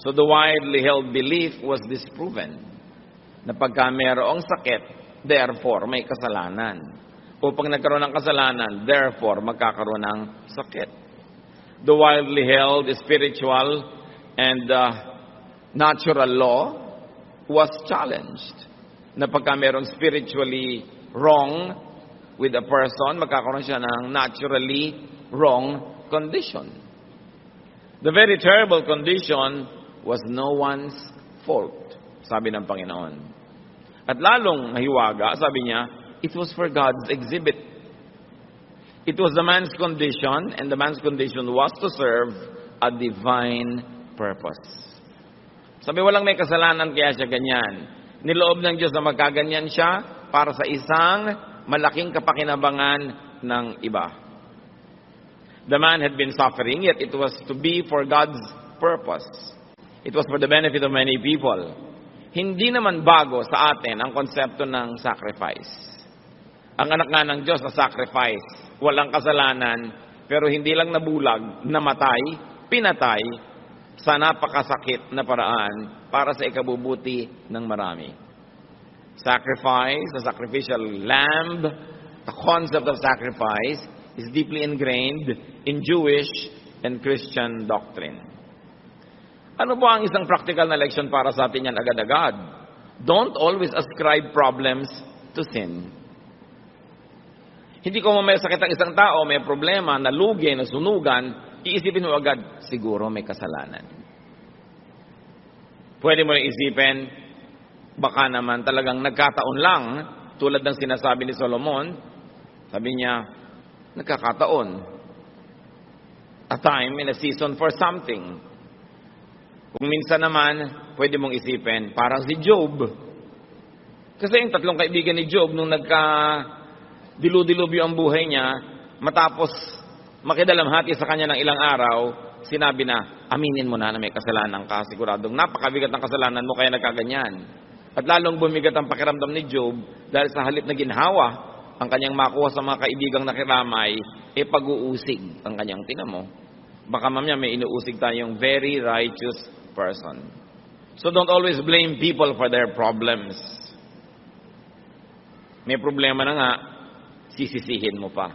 So the widely held belief was disproven na pagka mayroong sakit, therefore may kasalanan. O pag nagkaroon ng kasalanan, therefore magkakaroon ng sakit. The widely held spiritual and natural law was challenged. Na pagka mayroong spiritually wrong with a person, magkakaroon siya ng naturally wrong condition. The very terrible condition was no one's fault, sabi ng Panginoon. At lalong nahiwaga, sabi niya, it was for God's exhibit. It was the man's condition, and the man's condition was to serve a divine purpose. Sabi, walang may kasalanan kaya siya ganyan. Niloob ng Diyos na magkaganyan siya para sa isang malaking kapakinabangan ng iba. The man had been suffering, yet it was to be for God's purpose. It was for the benefit of many people. Hindi naman bago sa atin ang konsepto ng sacrifice. Ang anak nga ng Diyos na sacrifice, walang kasalanan, pero hindi lang nabulag, namatay, pinatay, sa napakasakit na paraan para sa ikabubuti ng marami. Sacrifice, the sacrificial lamb, the concept of sacrifice is deeply ingrained in Jewish and Christian doctrine. Ano po ang isang practical na leksyon para sa atin yan agad-agad? Don't always ascribe problems to sin. Hindi ko may sakit ang isang tao, may problema, nalugi, nasunugan, iisipin mo agad, siguro may kasalanan. Pwede mo isipin, baka naman talagang nagkataon lang, tulad ng sinasabi ni Solomon, sabi niya, nagkakataon. A time and a season for something. Kung minsan naman, pwede mong isipin, parang si Job. Kasi yung tatlong kaibigan ni Job, nung nagka-dilu-dilubyo ang buhay niya, matapos makidalamhati sa kanya ng ilang araw, sinabi na, aminin mo na may kasalanan ka, siguradong napakabigat ng kasalanan mo, kaya nagkaganyan. At lalong bumigat ang pakiramdam ni Job, dahil sa halip na ginhawa, ang kanyang makuha sa mga kaibigang nakiramay, pag-uusig ang kanyang tinamo. Baka mamaya may inuusig tayong very righteous person. So don't always blame people for their problems. May problema na nga, sisisihin mo pa.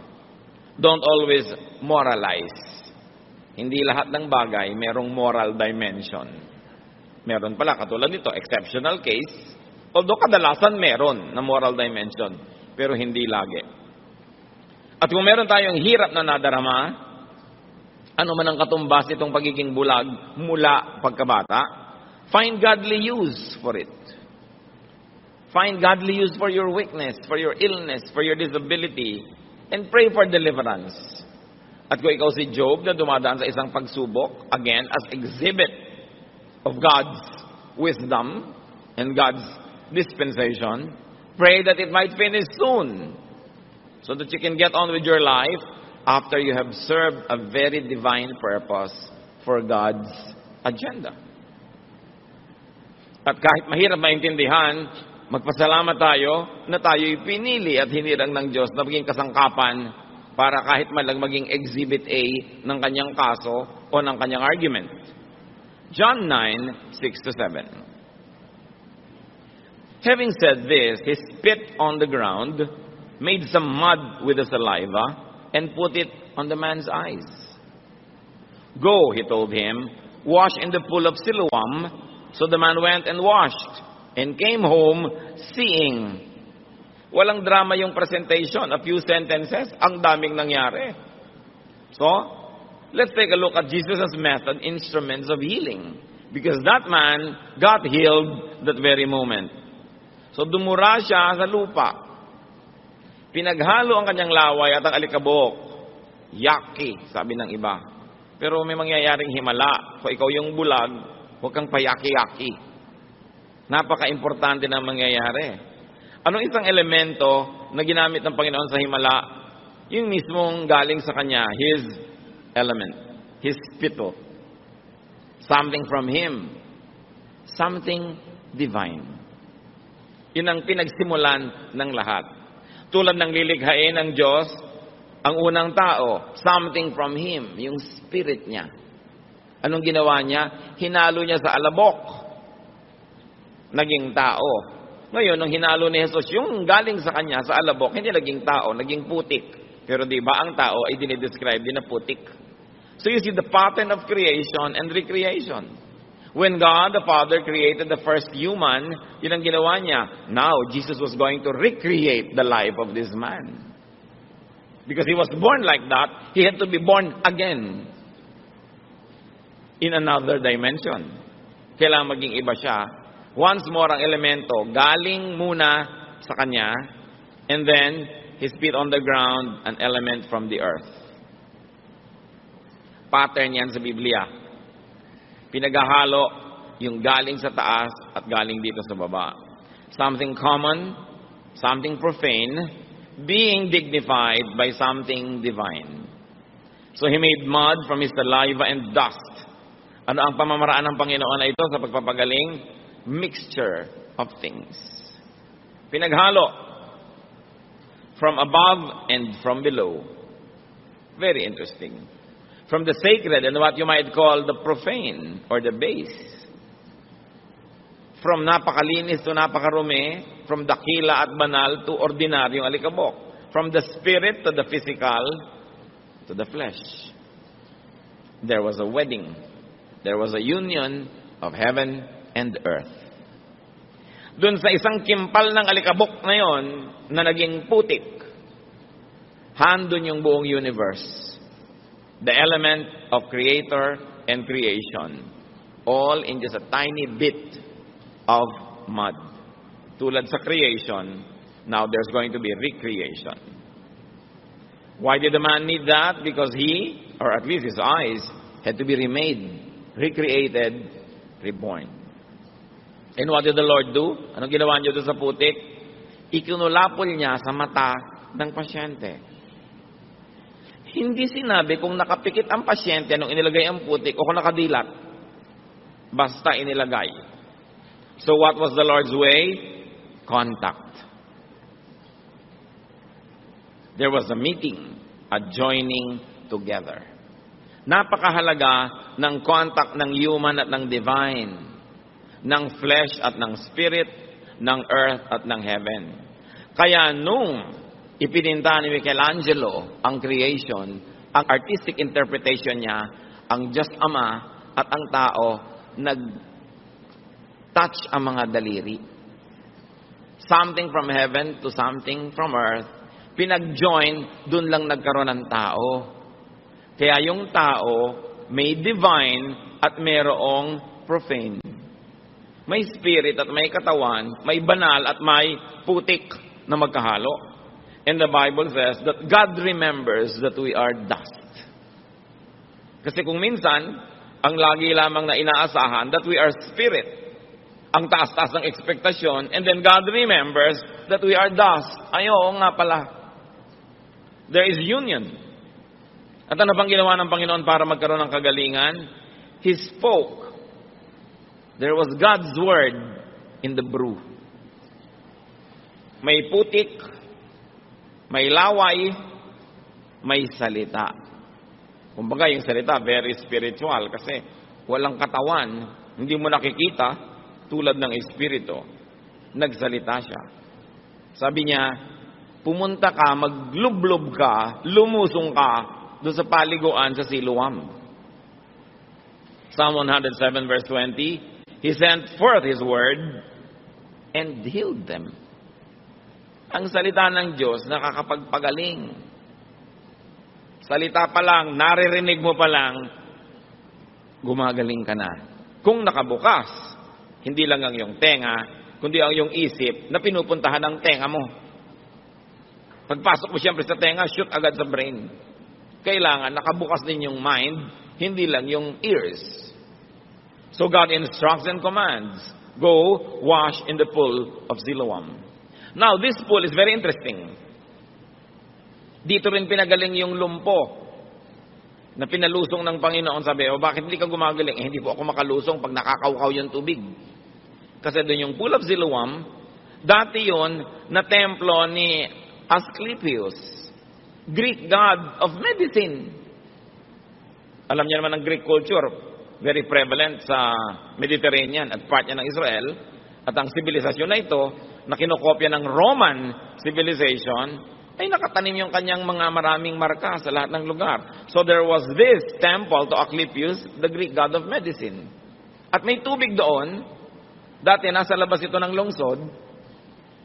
Don't always moralize. Hindi lahat ng bagay merong moral dimension. Meron pala, katulad nito, exceptional case. Although kadalasan meron na moral dimension, pero hindi lagi. At kung meron tayong hirap na nadarama, ano man ang katumbas nitong pagiging bulag mula pagkabata, find godly use for it. Find godly use for your weakness, for your illness, for your disability, and pray for deliverance. At kung ikaw si Job na dumadaan sa isang pagsubok, again, as exhibit of God's wisdom and God's dispensation, pray that it might finish soon, so that you can get on with your life after you have served a very divine purpose for God's agenda. At kahit mahirap maintindihan, magpasalamat tayo na tayo'y pinili at hinirang ng Diyos na maging kasangkapan para kahit malang maging exhibit A ng kanyang kaso o ng kanyang argument. John 9:6-7. Having said this, he spit on the ground, made some mud with the saliva, and put it on the man's eyes. Go, he told him, wash in the pool of Siloam. So the man went and washed and came home seeing. Walang drama yung presentation. A few sentences, ang daming nangyari. So, let's take a look at Jesus' method, instruments of healing. Because that man got healed that very moment. So dumura siya sa lupa. Pinaghalo ang kanyang laway at ang alikabok. Yaki, sabi ng iba. Pero may mangyayaring himala. Kung ikaw yung bulag, huwag kang payaki-yaki. Napaka-importante na mangyayari. Anong isang elemento na ginamit ng Panginoon sa himala? Yung mismong galing sa kanya, His element, His spittle. Something from Him. Something divine. Yun ang pinagsimulan ng lahat. Tulad ng lilikhain ng Diyos, ang unang tao, something from Him, yung spirit niya. Anong ginawa niya? Hinalo niya sa alabok. Naging tao. Ngayon, nung hinalo ni Jesus, yung galing sa kanya, sa alabok, hindi naging tao, naging putik. Pero di ba, ang tao ay dinidescribe din na putik. So you see the pattern of creation and recreation. When God the Father created the first human, yun ang ginawa niya. Now, Jesus was going to recreate the life of this man. Because he was born like that, he had to be born again. In another dimension. Kailangan maging iba siya. Once more, ang elemento, galing muna sa kanya, and then, his feet on the ground, an element from the earth. Pattern yan sa Biblia. Pinaghahalo yung galing sa taas at galing dito sa baba. Something common, something profane, being dignified by something divine. So he made mud from his saliva and dust. Ano ang pamamaraan ng Panginoon na ito sa pagpapagaling? Mixture of things. Pinaghalo. From above and from below. Very interesting. From the sacred and what you might call the profane or the base. From napakalinis to napakarumi, from dakila at banal to ordinaryong alikabok. From the spirit to the physical to the flesh. There was a wedding. There was a union of heaven and earth. Doon sa isang kimpal ng alikabok na yon na naging putik, handun yung buong universe. The element of creator and creation. All in just a tiny bit of mud. Tulad sa creation, now there's going to be recreation. Why did the man need that? Because he, or at least his eyes, had to be remade, recreated, reborn. And what did the Lord do? Anong ginawa niyo doon sa putik? Ikinulapol niya sa mata ng pasyente. Hindi sinabi kung nakapikit ang pasyente nung inilagay ang putik o kung nakadilat. Basta inilagay. So what was the Lord's way? Contact. There was a meeting, a joining together. Napakahalaga ng contact ng human at ng divine, ng flesh at ng spirit, ng earth at ng heaven. Kaya nung ipininta ni Michelangelo ang creation, ang artistic interpretation niya, ang Diyos Ama at ang tao, nag-touch ang mga daliri. Something from heaven to something from earth, pinag-join, dun lang nagkaroon ng tao. Kaya yung tao, may divine at mayroong profane. May spirit at may katawan, may banal at may putik na magkahalo. And the Bible says that God remembers that we are dust. Kasi kung minsan, ang lagi lamang na inaasahan that we are spirit. Ang taas-taas ng ekspektasyon, and then God remembers that we are dust. Ay, oo nga pala. There is union. At ano pang ginawa ng Panginoon para magkaroon ng kagalingan? He spoke. There was God's word in the brew. May putik, may laway, may salita. Kumbaga yung salita, very spiritual kasi walang katawan, hindi mo nakikita tulad ng espiritu. Nagsalita siya. Sabi niya, pumunta ka, maglublob ka, lumusong ka doon sa paliguan sa Siloam. Psalm 107 verse 20, He sent forth His word and healed them. Ang salita ng Diyos nakakapagpagaling. Salita pa lang, naririnig mo pa lang, gumagaling ka na. Kung nakabukas, hindi lang ang iyong tenga, kundi ang iyong isip na pinupuntahan ng tenga mo. Pagpasok mo siyempre sa tenga, shoot agad sa brain. Kailangan nakabukas din yung mind, hindi lang yung ears. So God instructs and commands, go wash in the pool of Siloam. Now, this pool is very interesting. Dito rin pinagaling yung lumpo na pinalusong ng Panginoon. Sabi, bakit hindi ka gumagaling? Hindi po ako makalusong pag nakakaukaw yung tubig. Kasi doon yung pool of Siloam, dati yun na templo ni Asclepius, Greek god of medicine. Alam niyo naman ang Greek culture, very prevalent sa Mediterranean at part niya ng Israel. At ang sibilisasyon na ito, na kinokopya ng Roman civilization, ay nakatanim yung kanyang mga maraming marka sa lahat ng lugar. So there was this temple to Asclepius, the Greek god of medicine. At may tubig doon. Dati nasa labas ito ng lungsod.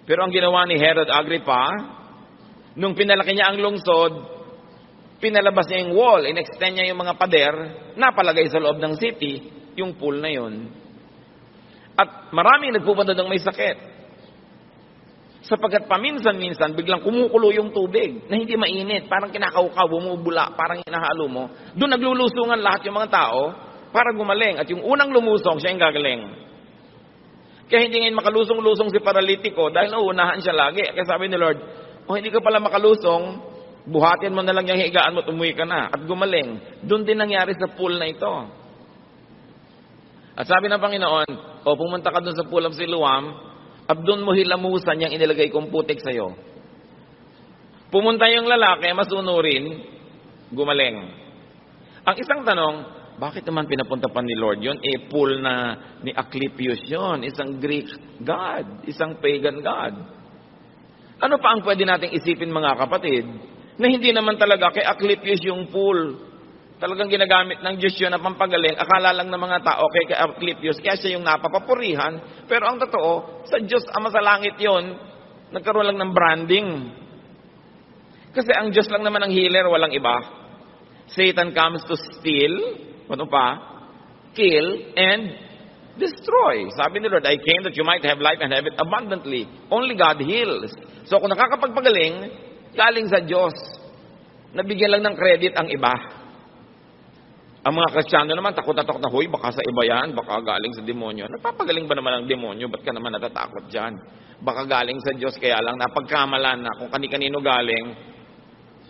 Pero ang ginawa ni Herod Agrippa, nung pinalaki niya ang lungsod, pinalabas niya yung wall, in-extend niya yung mga pader, napalagay sa loob ng city, yung pool na yun. At maraming nagpupunta doon may sakit. Sapagkat paminsan-minsan, biglang kumukulo yung tubig na hindi mainit. Parang kinakaukaw, bumubula, parang hinahalo mo. Doon naglulusungan lahat yung mga tao para gumaling. At yung unang lumusong, siya yung gagaling. Kaya hindi ngayon makalusong-lusong si paralitiko dahil nauunahan siya lagi. Kaya sabi ni Lord, hindi ka pala makalusong, buhatin mo na lang yung higaan mo, umuwi ka na. At gumaling. Doon din nangyari sa pool na ito. At sabi ng Panginoon, pumunta ka doon sa pool of Siloam, at doon mo hilamusan yung inilagay kong putik sa'yo. Pumunta yung lalaki, masunurin, gumaling. Ang isang tanong, bakit naman pinapunta pa ni Lord yun? Pool na ni Asclepius yun, isang Greek god, isang pagan god. Ano pa ang pwede nating isipin mga kapatid? Na hindi naman talaga kay Asclepius yung pool. Talagang ginagamit ng Diyos yun na pampagaling. Akala lang ng mga tao kay Asclepius, kaya siya yung napapapurihan. Pero ang totoo, sa Diyos Ama sa langit yun, nagkaroon lang ng branding. Kasi ang Diyos lang naman ang healer, walang iba. Satan comes to steal, ano pa? Kill, and destroy. Sabi ni Lord, I came that you might have life and have it abundantly. Only God heals. So kung nakakapagpagaling, galing sa Diyos. Nabigyan lang ng credit ang iba. Ang mga Kristiyano naman, takot na takot na, huy, baka sa iba yan, baka galing sa demonyo. Nagpapagaling ba naman ang demonyo? Ba't ka naman natatakot dyan? Baka galing sa Diyos, kaya lang napagkamalan na kung kani-kanino galing,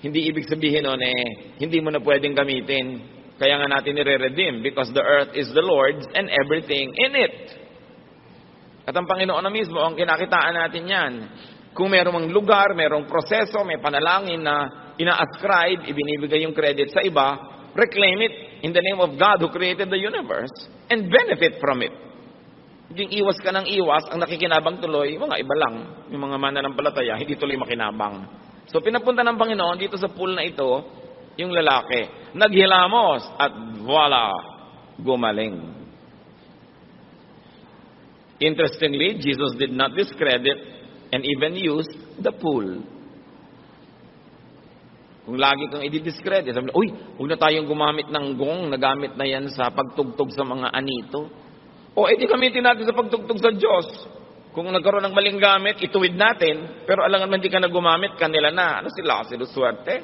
hindi ibig sabihin nun hindi mo na pwedeng gamitin. Kaya nga natin nire-redeem, because the earth is the Lord's and everything in it. At ang Panginoon na mismo, ang kinakitaan natin yan. Kung merong lugar, merong proseso, may panalangin na ina-ascribe, ibinibigay yung credit sa iba, reclaim it in the name of God who created the universe and benefit from it. Hindi iwas ka ng iwas, ang nakikinabang tuloy, mga iba lang, yung mga mananampalataya, hindi tuloy makinabang. So pinapunta ng Panginoon dito sa pool na ito, yung lalaki, naghilamos at voila, gumaling. Interestingly, Jesus did not discredit and even use the pool. Kung lagi kang i-discredit, sabi na, huwag na tayong gumamit ng gong, nagamit na yan sa pagtugtog sa mga anito. Edi gamitin natin sa pagtugtog sa Diyos. Kung nagkaroon ng maling gamit, ituwid natin, pero alangan man di ka na gumamit, kanila na. Ano sila? Siluswerte.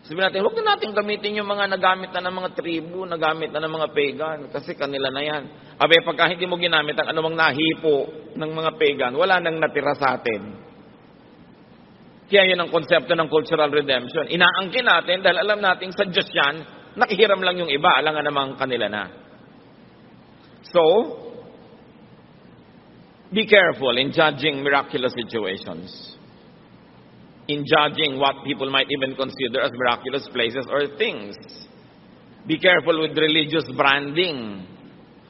Sabi natin, huwag na natin gamitin yung mga nagamit na ng mga tribu, nagamit na ng mga pagan, kasi kanila na yan. Pagka hindi mo ginamit ang anumang nahipo ng mga pagan, wala nang natira sa atin. Kaya yun ang konsepto ng cultural redemption. Inaangkin natin dahil alam natin sa Diyos yan, nakihiram lang yung iba, alam nga namang kanila na. So, be careful in judging miraculous situations. In judging what people might even consider as miraculous places or things. Be careful with religious branding.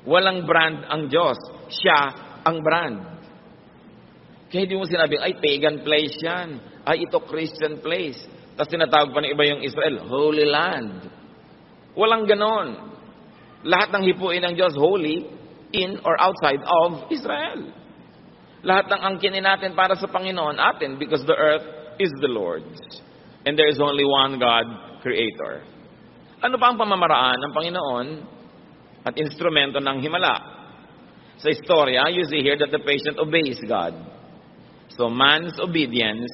Walang brand ang Diyos. Siya ang brand. Kaya hindi mo sinabing, pagan place yan. Ito Christian place. Tapos tinatawag pa ng iba yung Israel, Holy Land. Walang ganon. Lahat ng hipuin ng Diyos, holy, in or outside of Israel. Lahat ng angkinin natin para sa Panginoon, atin, because the earth is the Lord's. And there is only one God, Creator. Ano pa ang pamamaraan ng Panginoon at instrumento ng himala? Sa istorya, you see here that the patient obeys God. So man's obedience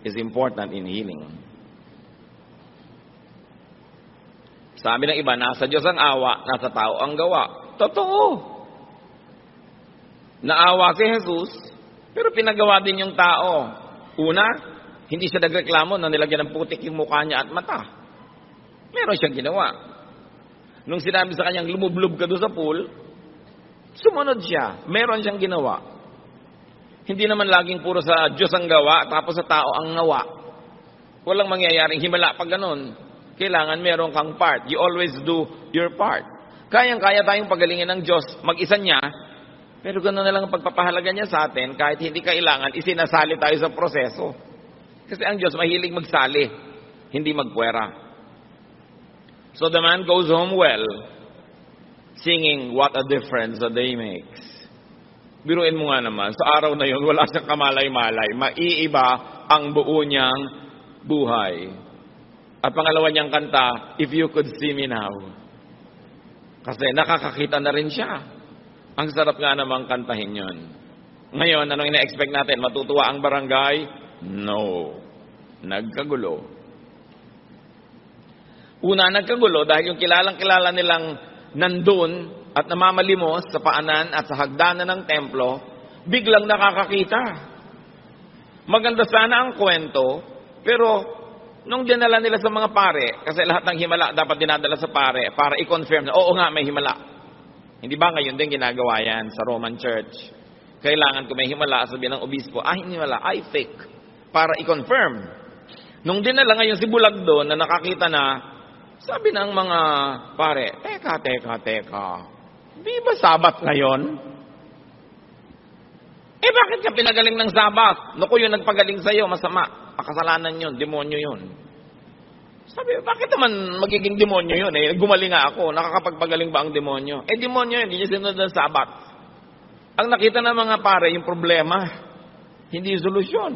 is important in healing. Sabi ng iba, nasa Diyos ang awa, nasa tao ang gawa. Totoo. Naawa si Jesus, pero pinagawa din yung tao. Una, hindi siya nagreklamo na nilagyan ng putik yung mukha niya at mata. Meron siyang ginawa. Nung sinabi sa kanyang lumublob ka doon sa pool, sumunod siya. Meron siyang ginawa. Hindi naman laging puro sa Diyos ang gawa, tapos sa tao ang nawa. Walang mangyayaring himala pag ganun. Kailangan meron kang part. You always do your part. Kayang-kaya tayong pagalingin ng Diyos, mag-isa niya, pero gano'n na lang ang pagpapahalaga niya sa atin, kahit hindi kailangan, isinasali tayo sa proseso. Kasi ang Diyos mahilig magsali, hindi magpuwera. So the man goes home well, singing, "What a difference a day makes." Biruin mo nga naman, sa araw na yun, wala siyang kamalay-malay. Maiiba ang buo niyang buhay. At pangalawa niyang kanta, "If You Could See Me Now." Kasi nakakakita na rin siya. Ang sarap nga namang kantahin yun. Ngayon, anong ina-expect natin? Matutuwa ang barangay? No. Nagkagulo. Una, nagkagulo dahil yung kilalang-kilala nilang nandun at namamalimos sa paanan at sa hagdanan ng templo, biglang nakakakita. Maganda sana ang kwento, pero nung dinala nila sa mga pare, kasi lahat ng himala dapat dinadala sa pare para i-confirm na, oo nga, may himala. Hindi ba ngayon din ginagawa yan sa Roman Church? Kailangan kung may himala, sabihin ng obispo, hindi himala, fake. Para i-confirm. Nung dinala ngayon si Bulag doon na nakakita na, sabi ng mga pare, teka. Di ba Sabat ngayon? Bakit ka pinagaling ng Sabat? Naku, yung nagpagaling sa'yo, masama. Kasalanan yun, demonyo yun. Sabi, bakit naman magiging demonyo yun? Gumaling nga ako, nakakapagpagaling ba ang demonyo? Demonyo yun, hindi niya sinunod ng Sabat. Ang nakita ng mga pare, yung problema, hindi yung solusyon.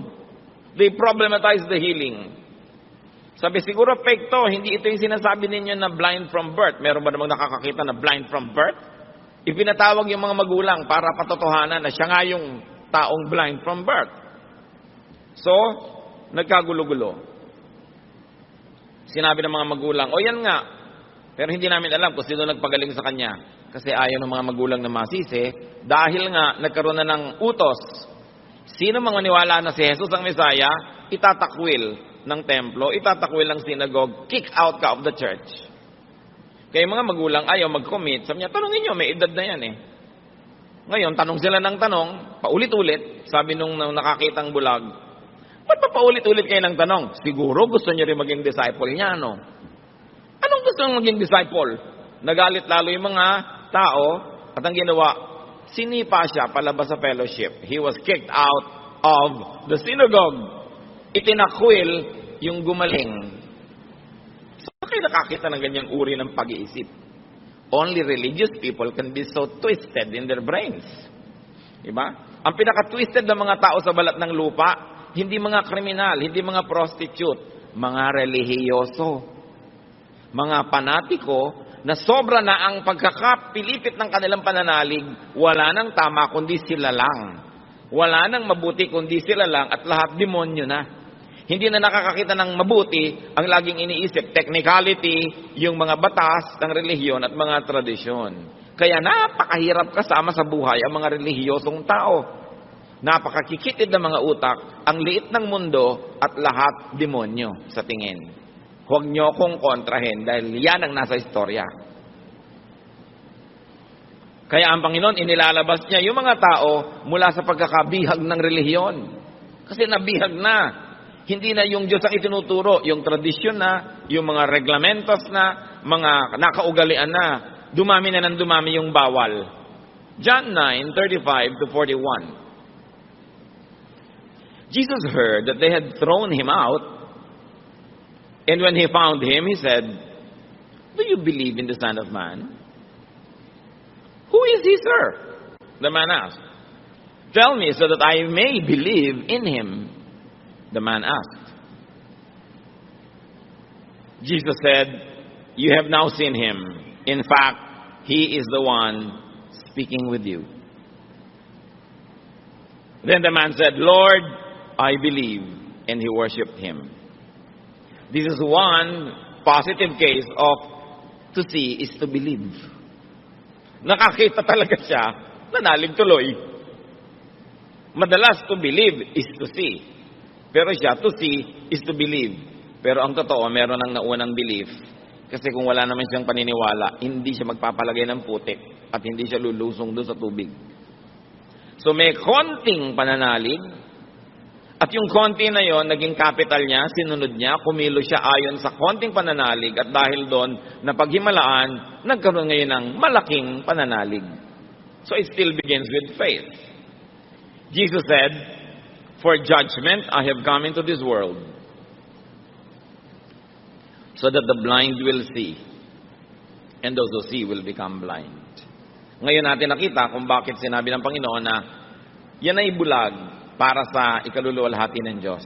They problematize the healing. Sabi, siguro fake to, hindi ito yung sinasabi ninyo na blind from birth. Meron ba namang nakakakita na blind from birth? Ipinatawag yung mga magulang para patotohanan na siya nga yung taong blind from birth. So, nagkagulo-gulo. Sinabi ng mga magulang, yan nga, pero hindi namin alam kung sino nagpagaling sa kanya. Kasi ayaw ng mga magulang na masisi, dahil nga nagkaroon na ng utos. Sino mga niwala na si Jesus ang Mesaya, itatakwil ng templo, itatakwil ng synagogue, kick out ka of the church. Kaya mga magulang ayaw mag-commit. Sabi niya, tanongin niyo, may edad na yan eh. Ngayon, tanong sila ng tanong, paulit-ulit, sabi nung nakakitang bulag, ba't pa paulit-ulit kayo ng tanong? Siguro gusto niyo rin maging disciple niya, no? Anong gusto niyong maging disciple? Nagalit lalo yung mga tao at ang ginawa, sinipa siya palabas sa fellowship. He was kicked out of the synagogue. Itinakwil yung gumaling. Saan kayo nakakita ng ganyang uri ng pag-iisip? Only religious people can be so twisted in their brains. Diba? Ang pinaka-twisted ng mga tao sa balat ng lupa, hindi mga kriminal, hindi mga prostitute, mga relihiyoso, mga panatiko na sobra na ang pagkakapilipit ng kanilang pananalig, wala nang tama kundi sila lang. Wala nang mabuti kundi sila lang at lahat demonyo na. Hindi na nakakakita ng mabuti, ang laging iniisip, technicality, yung mga batas ng relihiyon at mga tradisyon. Kaya napakahirap kasama sa buhay ang mga relihiyosong tao. Napakakikitid ng mga utak, ang liit ng mundo at lahat demonyo sa tingin. Huwag niyo kong kontrahin dahil yan ang nasa istorya. Kaya ang Panginoon, inilalabas niya yung mga tao mula sa pagkakabihag ng relihiyon. Kasi nabihag na. Hindi na yung Diyos ang itinuturo, yung tradisyon na, yung mga reglamentos na, mga nakaugalian na. Dumami na ng dumami yung bawal. John 9:35-41. Jesus heard that they had thrown him out, and when he found him, he said, "Do you believe in the Son of Man?" "Who is he, sir?" the man asked. "Tell me so that I may believe in him," the man asked. Jesus said, "You have now seen him. In fact, he is the one speaking with you." Then the man said, "Lord, I believe," and he worshipped him. This is one positive case of to see is to believe. Nakakita talaga siya, nanalig tuloy. Madalas to believe is to see. Pero siya, to see is to believe. Pero ang totoo, meron ng naunang belief. Kasi kung wala naman siyang paniniwala, hindi siya magpapalagay ng putik at hindi siya lulusong doon sa tubig. So may konting pananalig at At yung konti na yon, naging capital niya, sinunod niya, kumilos siya ayon sa konting pananalig at dahil doon, napaghimalaan, nagkaroon ngayon ng malaking pananalig. So it still begins with faith. Jesus said, "For judgment I have come into this world, so that the blind will see, and those who see will become blind." Ngayon natin nakita kung bakit sinabi ng Panginoon na yan ay bulag para sa ikaluluwalhati ng Diyos.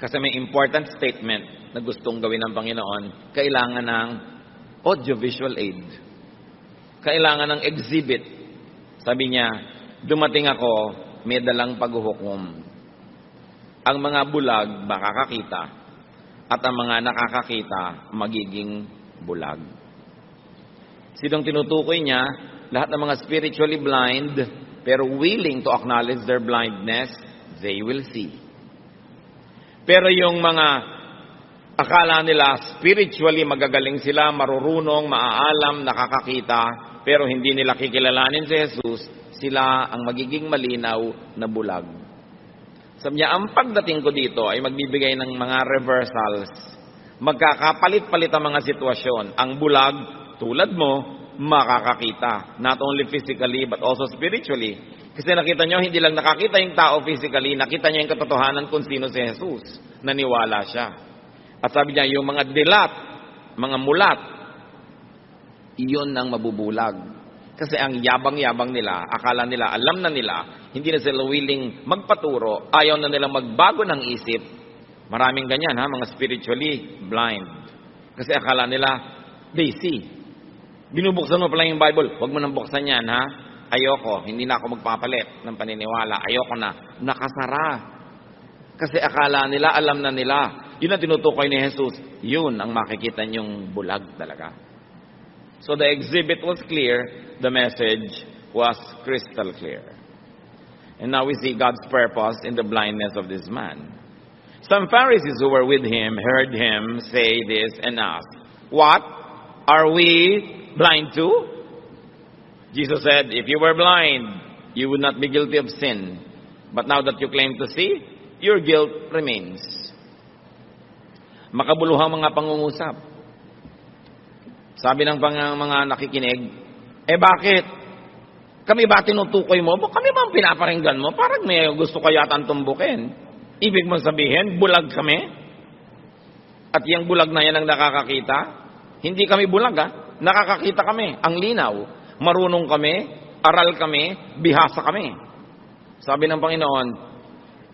Kasi may important statement na gustong gawin ng Panginoon, kailangan ng audiovisual aid. Kailangan ng exhibit. Sabi niya, dumating ako, may dalang paghuhukom. Ang mga bulag makakakita at ang mga nakakakita magiging bulag. Sinong tinutukoy niya? Lahat ng mga spiritually blind pero willing to acknowledge their blindness, they will see. Pero yung mga akala nila spiritually magagaling sila, marurunong, maaalam, nakakakita, pero hindi nila kikilalanin si Jesus, sila ang magiging malinaw na bulag. Sabi niya, ang pagdating ko dito ay magbibigay ng mga reversals. Magkakapalit-palit ang mga sitwasyon. Ang bulag, tulad mo, makakakita. Not only physically, but also spiritually. Kasi nakita nyo, hindi lang nakakita yung tao physically, nakita niya yung katotohanan kung sino si Jesus. Naniwala siya. At sabi niya, yung mga dilat, mga mulat, iyon ang mabubulag. Kasi ang yabang-yabang nila, akala nila, alam na nila, hindi na sila willing magpaturo, ayaw na nila magbago ng isip. Maraming ganyan, mga spiritually blind. Kasi akala nila, they see. Binubuksan mo pala yung Bible. Huwag mo nang buksan yan, Ayoko. Hindi na ako magpapalit ng paniniwala. Ayoko na. Nakasara. Kasi akala nila, alam na nila. Yun ang tinutukoy ni Jesus. Yun ang makikita niyong bulag talaga. So the exhibit was clear. The message was crystal clear. And now we see God's purpose in the blindness of this man. Some Pharisees who were with him heard him say this and asked, "What? Are we blind too?" Jesus said, "If you were blind, you would not be guilty of sin. But now that you claim to see, your guilt remains." Makabuluhang mga pangungusap. Sabi ng mga nakikinig, bakit? Kami ba tinutukoy mo? Kami ba ang pinaparinggan mo? Parang may gusto ka yata tumbukin. Ibig mong sabihin, bulag kami? At yung bulag na yan ang nakakakita? Hindi kami bulag, Nakakakita kami, ang linaw. Marunong kami, aral kami, bihasa kami. Sabi ng Panginoon,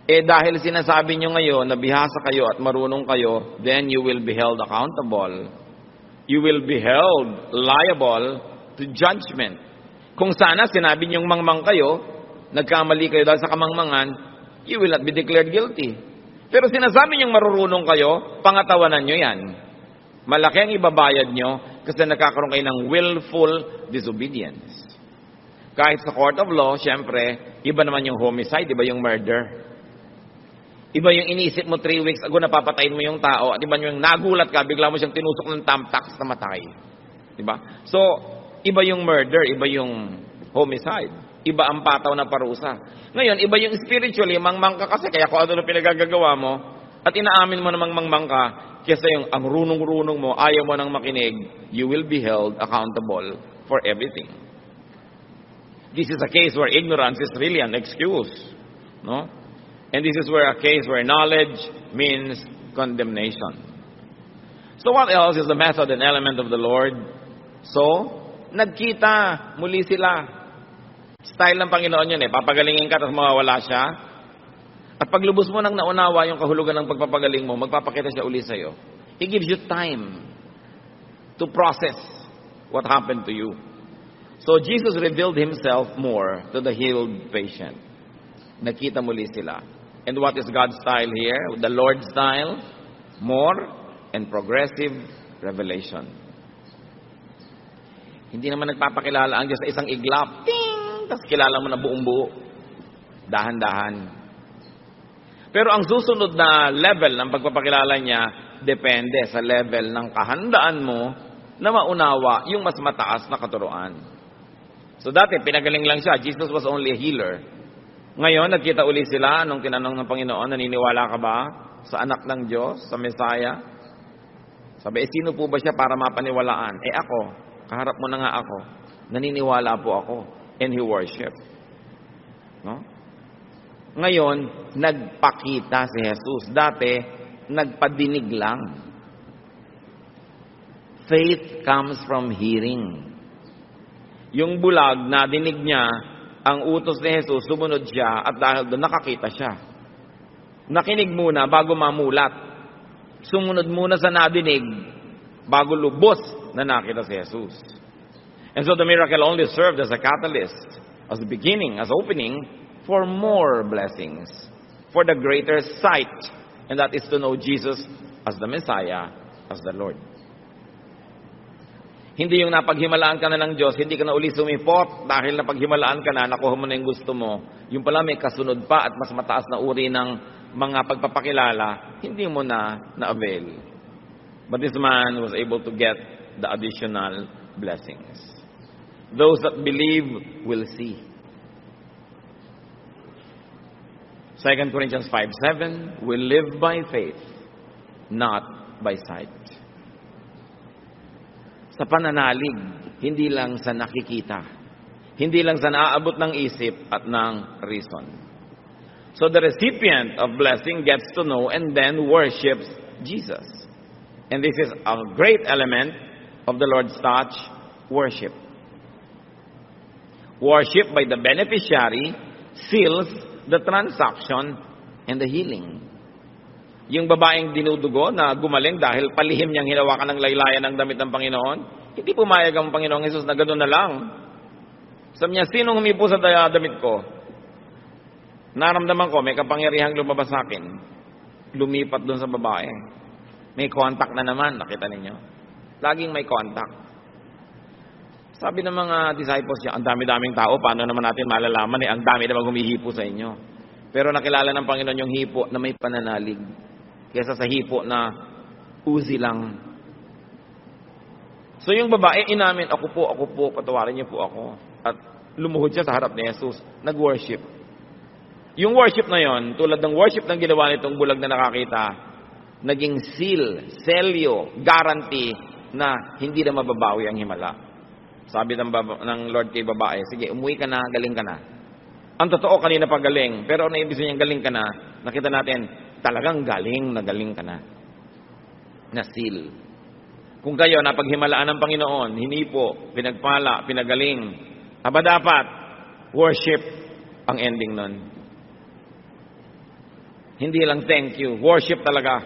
dahil sinasabi nyo ngayon na bihasa kayo at marunong kayo, then you will be held accountable. You will be held liable to judgment. Kung sana sinabi nyong mangmang kayo, nagkamali kayo dahil sa kamangmangan, you will not be declared guilty. Pero sinasabi nyong marurunong kayo, pangatawanan nyo yan. Malaki ang ibabayad nyo kasi nakakaroon kayo ng willful disobedience. Kahit sa court of law, syempre, iba naman yung homicide, iba yung murder. Iba yung inisip mo 3 weeks ago, napapatayin mo yung tao, at iba yung nagulat ka, bigla mo siyang tinusok ng thumbtacks na matay. Diba? So, iba yung murder, iba yung homicide. Iba ang pataw na parusa. Ngayon, iba yung spiritually, mangmang ka kasi, kaya kung ano na pinagagagawa mo, at inaamin mo namang mangmang ka, kesa yung ang runong-runong mo, ayaw mo nang makinig, you will be held accountable for everything. This is a case where ignorance is really an excuse. No? And this is where a case where knowledge means condemnation. So what else is the method and element of the Lord? So, nagkita, muli sila. Style ng Panginoon yun papagalingin ka, tapos mawawala siya. At paglubos mo nang naunawa yung kahulugan ng pagpapagaling mo, magpapakita siya uli sa'yo. He gives you time to process what happened to you. So Jesus revealed Himself more to the healed patient. Nakita muli sila. And what is God's style here? The Lord's style? More and progressive revelation. Hindi naman nagpapakilala ang Diyos sa isang iglap. Ting! Tapos kilala mo na buong buo. Dahan-dahan. Pero ang susunod na level ng pagpapakilala niya, depende sa level ng kahandaan mo na maunawa yung mas mataas na katuruan. So dati, pinagaling lang siya. Jesus was only a healer. Ngayon, nagkita uli sila nung tinanong ng Panginoon, naniniwala ka ba sa anak ng Diyos, sa Messiah? Sabi, sino po ba siya para mapaniwalaan? Ako, kaharap mo na nga ako. Naniniwala po ako. And he worshiped. No? Ngayon, nagpakita si Jesus. Dati, nagpadinig lang. Faith comes from hearing. Yung bulag, nadinig niya, ang utos ni Jesus, sumunod siya, at dahil doon nakakita siya. Nakinig muna bago mamulat. Sumunod muna sa nadinig, bago lubos na nakita si Jesus. And so the miracle only served as a catalyst, as the beginning, as opening, for more blessings, for the greater sight, and that is to know Jesus as the Messiah, as the Lord. Hindi yung napaghimalaan ka na ng Diyos, hindi ka na uli sumipot dahil napaghimalaan ka na, nakuha mo na yung gusto mo. Yung pala may kasunod pa at mas mataas na uri ng mga pagpapakilala, hindi mo na-avail. But this man was able to get the additional blessings. Those that believe will see. 2 Corinthians 5:7, we live by faith, not by sight. Sa pananalig, hindi lang sa nakikita. Hindi lang sa naaabot ng isip at ng reason. So the recipient of blessing gets to know and then worships Jesus. And this is a great element of the Lord's touch, worship. Worship by the beneficiary seals the transaction and the healing. Yung babaeng dinudugo na gumaling dahil palihim niyang hinawakan ng laylayan ng damit ng Panginoon, hindi pumayag ang Panginoong Jesus na gano'n na lang. Sabi niya, sinong humipo sa damit ko? Naramdaman ko, may kapangyarihang lumabas sa akin. Lumipat doon sa babae. May contact na naman, nakita ninyo. Laging may contact. Sabi ng mga disciples niya, ang dami-daming tao, paano naman natin malalaman ang dami naman humihipo sa inyo. Pero nakilala ng Panginoon yung hipo na may pananalig. Kesa sa hipo na uzi lang. So yung babae, inamin, ako po, patawarin niyo po ako. At lumuhod siya sa harap ni Jesus. Nag-worship. Yung worship na yon, tulad ng worship ng ginawa nitong bulag na nakakita, naging seal, selyo, guarantee na hindi na mababawi ang himala. Sabi ng Lord kay babae, sige, umuwi ka na, galing ka na. Ang totoo, kanina pa galing. Pero ano ibig sabihin galing ka na? Nakita natin, talagang galing ka na. Na seal. Kung kayo, napaghimalaan ng Panginoon, hinipo, pinagpala, pinagaling, aba dapat, worship ang ending nun. Hindi lang thank you. Worship talaga.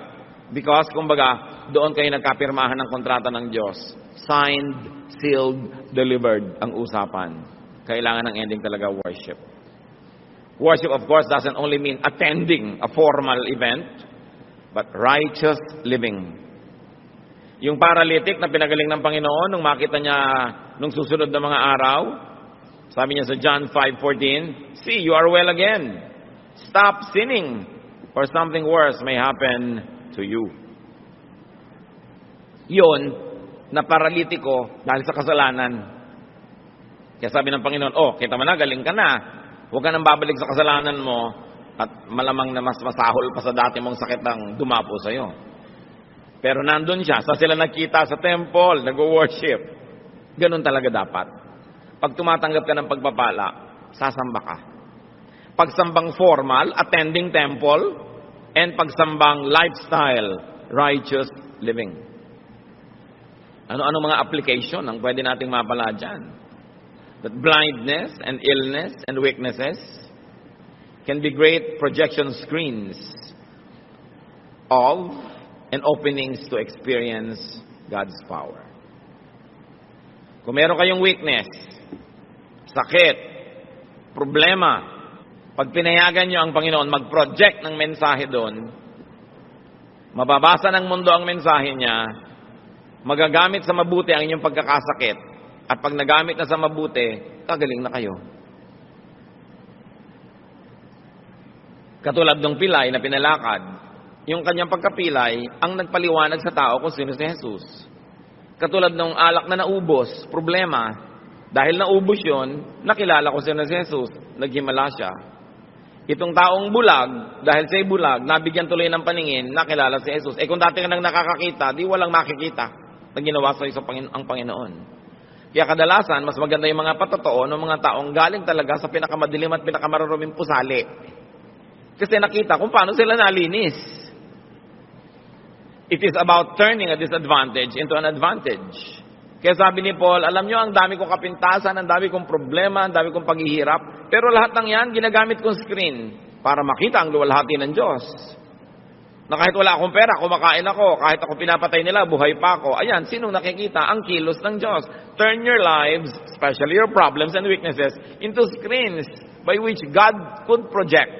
Because, kumbaga, doon kayo nagkapirmahan ng kontrata ng Diyos. Signed, sealed, delivered ang usapan. Kailangan ng ending talaga worship. Worship, of course, doesn't only mean attending a formal event, but righteous living. Yung paralytic na pinagaling ng Panginoon, nung makita niya nung susunod na mga araw, sabi niya sa John 5:14, see, you are well again. Stop sinning, or something worse may happen to you. Yun, na paralitiko dahil sa kasalanan. Kaya sabi ng Panginoon, kita mo na, galing ka na. Huwag ka nang babalik sa kasalanan mo at malamang na mas masahol pa sa dati mong sakit ang dumapo sa'yo. Pero nandun siya, sa sila nakita sa temple, nag-worship. Ganun talaga dapat. Pag tumatanggap ka ng pagpapala, sasamba ka. Pagsambang formal, attending temple, and pagsambang lifestyle, righteous living. Ano-ano mga application ang pwede nating mapala dyan? That blindness and illness and weaknesses can be great projection screens of and openings to experience God's power. Kung meron kayong weakness, sakit, problema, pag pinayagan nyo ang Panginoon mag-project ng mensahe doon, mababasa ng mundo ang mensahe niya, magagamit sa mabuti ang inyong pagkakasakit, at pag nagamit na sa mabuti, kagaling na kayo. Katulad ng pilay na pinalakad, yung kanyang pagkapilay, ang nagpaliwanag sa tao kung sino si Jesus. Katulad ng alak na naubos, problema, dahil naubos yun, nakilala ko sino si Jesus, naghimala siya. Itong taong bulag, dahil siya'y bulag, nabigyan tuloy ng paningin, nakilala si Jesus. Kung dati ka nang nakakakita, di walang makikita na ginawa sa ang Panginoon. Kaya kadalasan, mas maganda yung mga patotoo ng mga taong galing talaga sa pinakamadilim at pinakamaruruming pusali. Kasi nakita kung paano sila nalinis. It is about turning a disadvantage into an advantage. Kaya sabi ni Paul, alam nyo, ang dami kong kapintasan, ang dami kong problema, ang dami kong paghihirap, pero lahat ng yan, ginagamit kong screen para makita ang luwalhati ng Diyos. Na kahit wala akong pera, kumakain ako, kahit ako pinapatay nila, buhay pa ako. Ayan, sinong nakikita? Ang kilos ng Diyos. Turn your lives, especially your problems and weaknesses, into screens by which God could project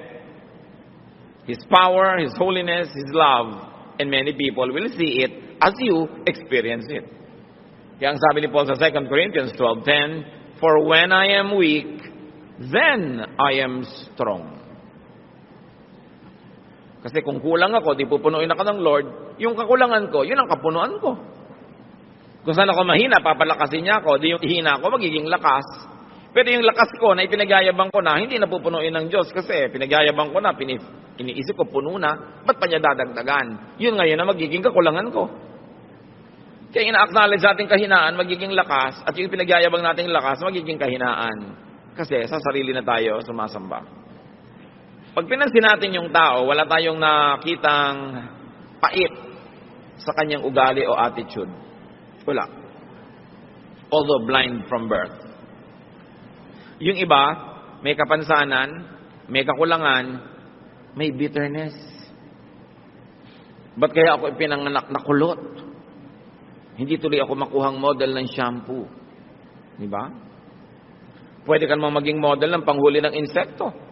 His power, His holiness, His love, and many people will see it as you experience it. Kaya ang sabi ni Paul sa 2 Corinthians 12:10, for when I am weak, then I am strong. Kasi kung kulang ako, di pupunuin ako ng Lord, yung kakulangan ko, yun ang kapunuan ko. Kung saan ako mahina, papalakasin niya ako, di yung hina ako, magiging lakas. Pero yung lakas ko na ipinagyayabang ko na, hindi napupunuin ng Diyos kasi pinagyayabang ko na, iniisip ko puno na, ba't pa niya dadagdagan? Yun ngayon na magiging kakulangan ko. Kaya ina-acknowledge natin kahinaan, magiging lakas, at yung pinagyayabang nating lakas, magiging kahinaan. Kasi sa sarili na tayo sumasamba. Pag pinansin natin yung tao, wala tayong nakitang pait sa kanyang ugali o attitude. Wala. Although blind from birth. Yung iba, may kapansanan, may kakulangan, may bitterness. Ba't kaya ako ipinanganak na kulot? Hindi tuloy ako makuhang model ng shampoo. Di ba? Pwede ka naman maging model ng panghuli ng insekto.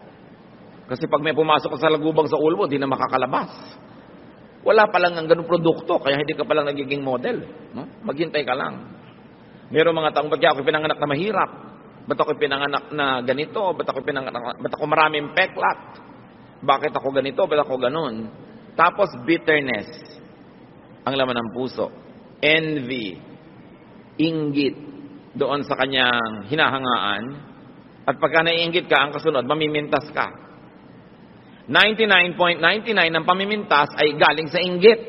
Kasi pag may pumasok sa lagubang sa ulo mo, di na makakalabas. Wala pa lang ng ganung produkto, kaya hindi ka pa lang nagiging model. No? Maghintay ka lang. Meron mga taong, ba't ako pinanganak na mahirap? Ba't ako pinanganak na ganito? Ba't ako maraming peklat? Bakit ako ganito? Ba't ako ganun? Tapos bitterness ang laman ng puso. Envy, inggit doon sa kanyang hinahangaan. At pagka naiinggit ka, ang kasunod, mamimintas ka. 99.99 ng pamimintas ay galing sa inggit.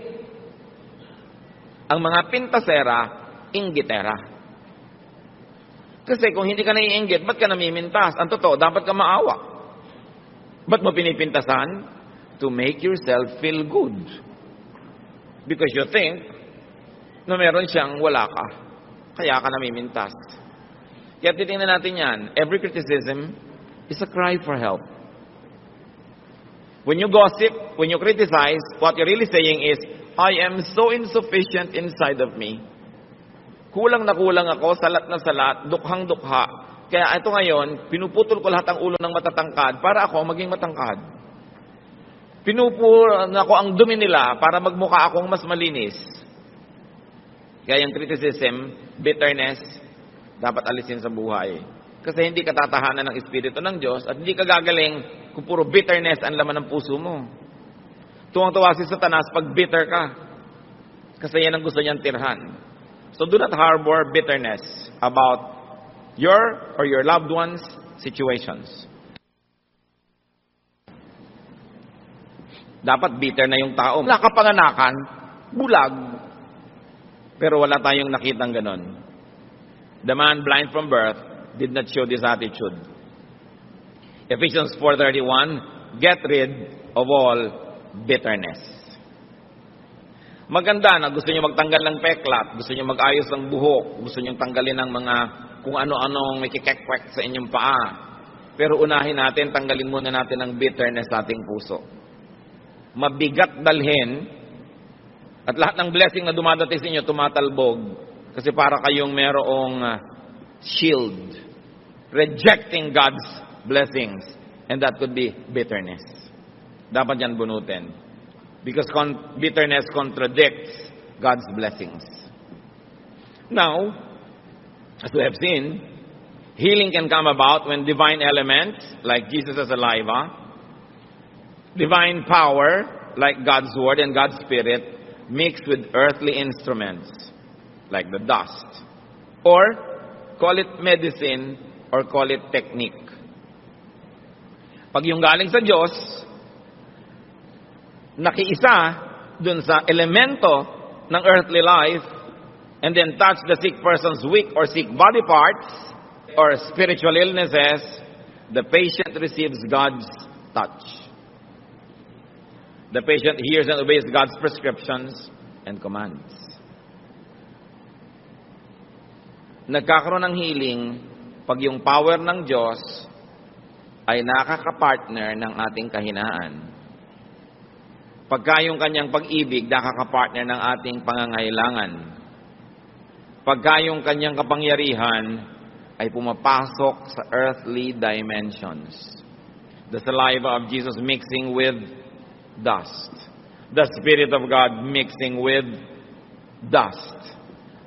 Ang mga pintasera, inggitera. Kasi kung hindi ka naiinggit, ba't ka namimintas? Ang totoo, dapat ka maawa. Ba't mo pinipintasan? To make yourself feel good. Because you think na meron siyang wala ka. Kaya ka namimintas. Kaya titingnan natin yan. Every criticism is a cry for help. When you gossip, when you criticize, what you're really saying is, I am so insufficient inside of me. Kulang na kulang ako, salat na salat, dukhang dukha. Kaya ito ngayon, pinuputol ko lahat ang ulo ng matatangkad para ako maging matangkad. Pinuputol ko ang dumi nila para magmukha akong mas malinis. Kaya yung criticism, bitterness, dapat alisin sa buhay. Kasi hindi ka tatahanan ng Espiritu ng Diyos at hindi ka gagaling kung puro bitterness ang laman ng puso mo. Tuwang-tuwa si Satanas pag bitter ka. Kasi yan ang gusto niyang tirhan. So do not harbor bitterness about your or your loved ones' situations. Dapat bitter na yung tao. Nakapanganakan, bulag. Pero wala tayong nakitang ganon. The man blind from birth did not show this attitude. Ephesians 4:31, get rid of all bitterness. Maganda na gusto niyo magtanggal ng peklat, gusto niyo mag-ayos ng buhok, gusto niyo tanggalin ng mga kung ano-anong may kikekwek sa inyong paa. Pero unahin natin, tanggalin muna natin ang bitterness sa ating puso. Mabigat dalhin at lahat ng blessing na dumadating sa inyo tumatalbog kasi para kayong merong shield rejecting God's blessings, and that could be bitterness. Dapat yan bunutin. Because bitterness contradicts God's blessings. Now, as we have seen, healing can come about when divine elements, like Jesus' saliva, divine power, like God's Word and God's Spirit, mixed with earthly instruments, like the dust. Or, call it medicine, or call it technique. Pag yung galing sa Diyos, nakiisa dun sa elemento ng earthly life, and then touch the sick person's weak or sick body parts or spiritual illnesses, the patient receives God's touch. The patient hears and obeys God's prescriptions and commands. Nagkakaroon ng healing pag yung power ng Diyos ay nakakapartner ng ating kahinaan. Pagka yung kanyang pag-ibig nakakapartner ng ating pangangailangan. Pagka yung kanyang kapangyarihan ay pumapasok sa earthly dimensions. The saliva of Jesus mixing with dust. The Spirit of God mixing with dust.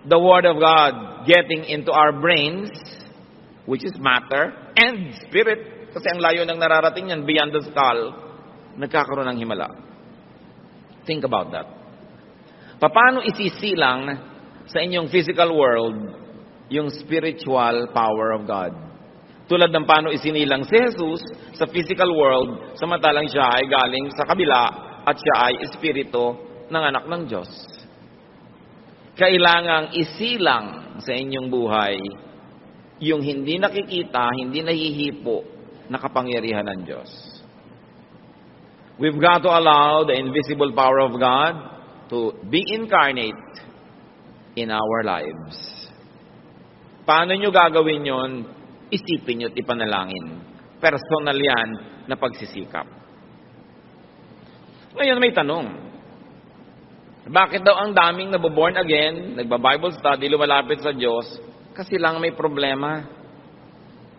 The Word of God getting into our brains, which is matter, and spirit. Kasi ang layo ng nararating yan, beyond the skull, nagkakaroon ng himala. Think about that. Paano isisilang sa inyong physical world yung spiritual power of God? Tulad ng paano isinilang si Jesus sa physical world, samantalang siya ay galing sa kabila at siya ay espiritu ng anak ng Diyos. Kailangang isilang sa inyong buhay yung hindi nakikita, hindi nahihipo na kapangyarihan ng Diyos. We've got to allow the invisible power of God to be incarnate in our lives. Paano nyo gagawin yon? Isipin nyo at ipanalangin. Personal yan na pagsisikap. Ngayon may tanong. Bakit daw ang daming naboborn again, nagba-Bible study, lumalapit sa Diyos, kasi lang may problema?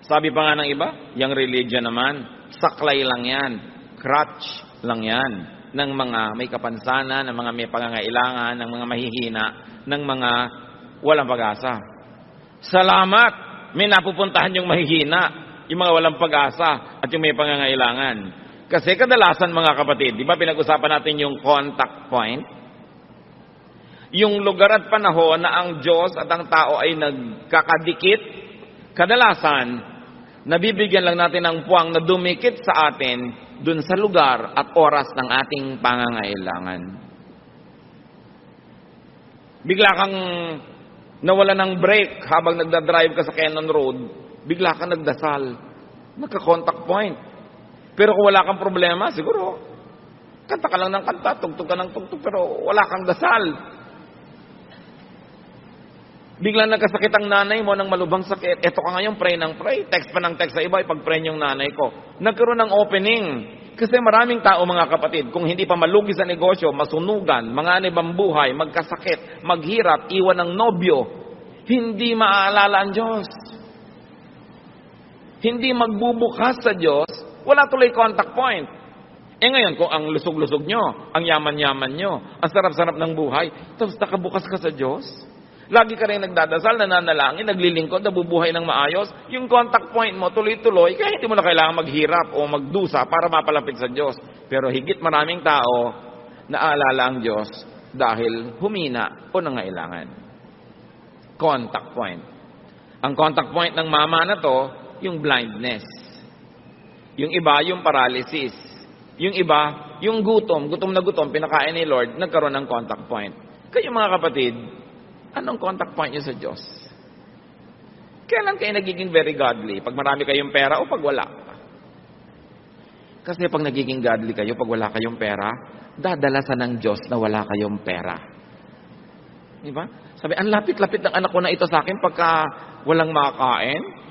Sabi pa nga ng iba, yung religion naman, saklay lang yan, crutch lang yan, ng mga may kapansanan, ng mga may pangangailangan, ng mga mahihina, ng mga walang pag-asa. Salamat! May napupuntahan yung mahihina, yung mga walang pag-asa, at yung may pangangailangan. Kasi kadalasan mga kapatid, di ba pinag-usapan natin yung contact point? Yung lugar at panahon na ang Diyos at ang tao ay nagkakadikit, kadalasan, nabibigyan lang natin ng puwang na dumikit sa atin dun sa lugar at oras ng ating pangangailangan. Bigla kang nawala ng brake habang nagdadrive ka sa Cannon Road, bigla kang nagdasal. Nagka-contact point. Pero kung wala kang problema, siguro, kanta ka lang ng kanta, tugtog ka ng tugtog, pero wala kang dasal. Biglang nagkasakit ang nanay mo ng malubhang sakit. Eto ka ngayon, pray ng pray. Text pa ng text sa iba, ipag-pray yung nanay ko. Nagkaroon ng opening. Kasi maraming tao, mga kapatid, kung hindi pa malugi sa negosyo, masunugan, manganib ang buhay, magkasakit, maghirap, iwan ng nobyo, hindi maaalala ang Diyos. Hindi magbubukas sa Diyos, wala tuloy contact point. Ngayon, kung ang lusog-lusog nyo, ang yaman-yaman nyo, ang sarap-sarap ng buhay, tapos nakabukas ka sa Diyos, lagi ka rin nagdadasal, nananalangin, naglilingkod, nabubuhay ng maayos, yung contact point mo tuloy-tuloy, kaya hindi mo na kailangan maghirap o magdusa para mapalapit sa Diyos. Pero higit maraming tao, naalala ang Diyos dahil humina o nangailangan. Contact point. Ang contact point ng mama na to, yung blindness. Yung iba, yung paralysis. Yung iba, yung gutom na gutom, pinakain ni Lord, nagkaroon ng contact point. Kayo mga kapatid, anong contact point niyo sa Diyos? Kailan kayo nagiging very godly? Pag marami kayong pera o pag wala? Kasi pag nagiging godly kayo, pag wala kayong pera, dadalasan ng Diyos na wala kayong pera. Diba? Sabi, ang lapit-lapit ng anak ko na ito sa akin pagka walang makakain.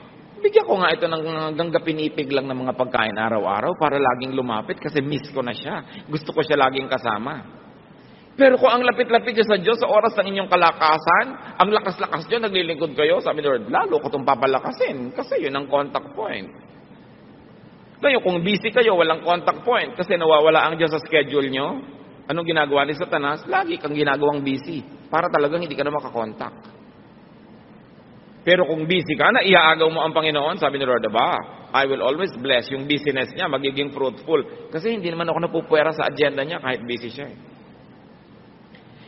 Bigyan ko nga ito ng hanggang pinipig lang ng mga pagkain araw-araw para laging lumapit kasi miss ko na siya. Gusto ko siya laging kasama. Pero kung ang lapit-lapit niyo sa Diyos sa oras ng inyong kalakasan, ang lakas-lakas niyo, naglilingkod kayo, sabi ni Lord, lalo ko itong papalakasin kasi yun ang contact point. Ngayon, kung busy kayo, walang contact point kasi nawawala ang Diyos sa schedule niyo, anong ginagawa ni Satanas? Lagi kang ginagawang busy para talagang hindi ka na makakontak. Pero kung busy ka na, iaagaw mo ang Panginoon, sabi ni Lord, I will always bless yung business niya, magiging fruitful. Kasi hindi naman ako napupwera sa agenda niya kahit busy siya.